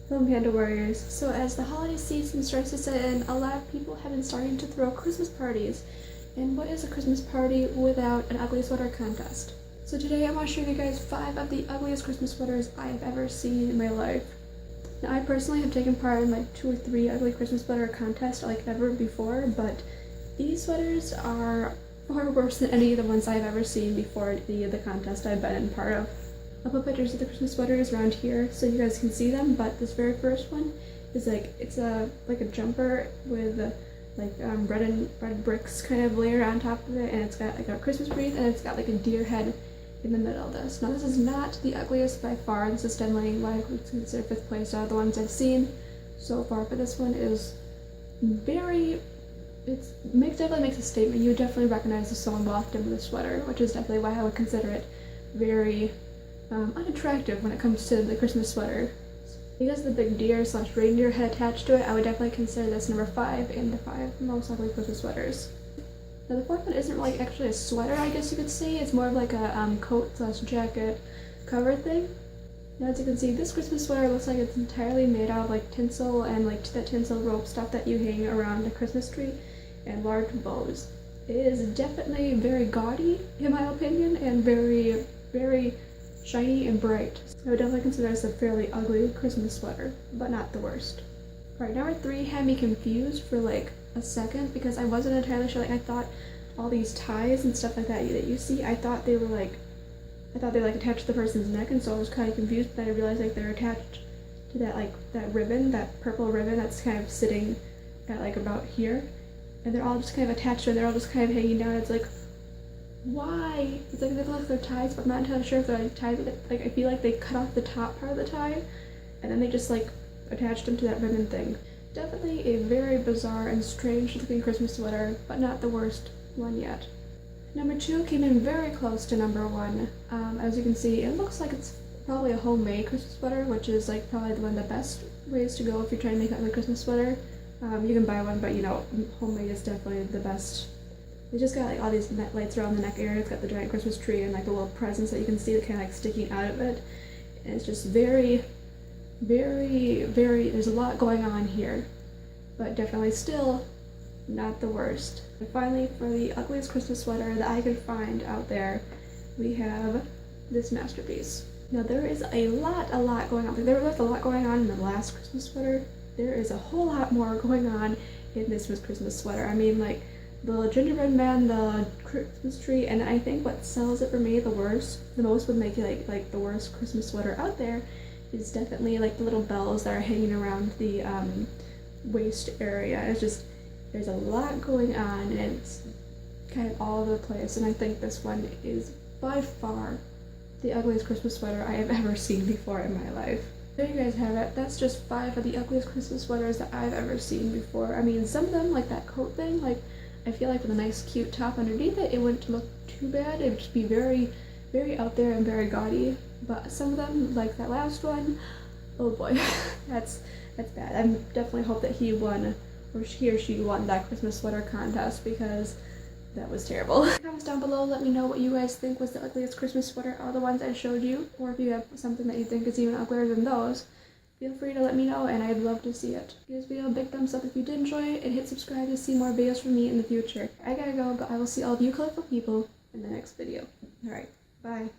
Hello Panda Warriors. So as the holiday season starts to set in, a lot of people have been starting to throw Christmas parties. And what is a Christmas party without an ugly sweater contest? So today I want to show you guys 5 of the ugliest Christmas sweaters I have ever seen in my life. Now I personally have taken part in like 2 or 3 ugly Christmas sweater contests like ever before, but these sweaters are far worse than any of the ones I've ever seen before the contest I've been in part of. I'll put pictures of the Christmas sweaters around here so you guys can see them, but this very first one is it's a jumper with red bricks kind of layered on top of it, and it's got like a Christmas wreath, and it's got like a deer head in the middle of this. Now this is not the ugliest by far. This is definitely what I would consider 5th place out of the ones I've seen so far, but this one is definitely makes a statement. You would definitely recognize the sewn waft of the sweater, which is definitely why I would consider it very unattractive when it comes to the Christmas sweater. Because of the big deer / reindeer head attached to it, I would definitely consider this number 5 in the 5 most ugly Christmas sweaters. Now the 4th one isn't really actually a sweater, I guess you could say. It's more of like a coat / jacket cover thing. Now as you can see, this Christmas sweater looks like it's entirely made out of like tinsel and like that tinsel rope stuff that you hang around the Christmas tree and large bows. It is definitely very gaudy in my opinion, and very, very shiny and bright. I would definitely consider this a fairly ugly Christmas sweater, but not the worst. Alright, number 3 had me confused for like a second because I wasn't entirely sure. Like I thought all these ties and stuff like that you see, I thought they were attached to the person's neck, and so I was kind of confused, but then I realized like they're attached to that ribbon, that purple ribbon that's kind of sitting at like about here, and they're all just kind of attached to it, and they're all just kind of hanging down. It's like, why? It's like they look like they're ties, but I'm not entirely sure if they're like ties. Like I feel like they cut off the top part of the tie, and then they just like attached them to that ribbon thing. Definitely a very bizarre and strange looking Christmas sweater, but not the worst one yet. Number 2 came in very close to number 1. As you can see, it looks like it's probably a homemade Christmas sweater, which is like probably one of the best ways to go if you're trying to make a Christmas sweater. You can buy one, but you know, homemade is definitely the best. It's just got like all these lights around the neck area. It's got the giant Christmas tree and like the little presents that you can see that kind of like sticking out of it. And it's just very, very, very, there's a lot going on here, but definitely still not the worst. And finally, for the ugliest Christmas sweater that I could find out there, we have this masterpiece. Now there is a lot going on. There was a lot going on in the last Christmas sweater. There is a whole lot more going on in this Christmas sweater. I mean, like the gingerbread man, the Christmas tree, and I think what sells it for me the most would make it like the worst Christmas sweater out there is definitely like the little bells that are hanging around the waist area. It's just, there's a lot going on and it's kind of all over the place, and I think this one is by far the ugliest Christmas sweater I have ever seen before in my life. There you guys have it. That's just 5 of the ugliest Christmas sweaters that I've ever seen before. I mean, some of them, like that coat thing, like I feel like with a nice cute top underneath it, it wouldn't look too bad. It would just be very, very out there and very gaudy. But some of them, like that last one, oh boy, that's bad. I definitely hope that he won, or he or she won that Christmas sweater contest, because that was terrible. Comments down below, let me know what you guys think was the ugliest Christmas sweater out of the ones I showed you, or if you have something that you think is even uglier than those. Feel free to let me know, and I'd love to see it. Give this video a big thumbs up if you did enjoy it, and hit subscribe to see more videos from me in the future. I gotta go, but I will see all of you colorful people in the next video. Alright, bye.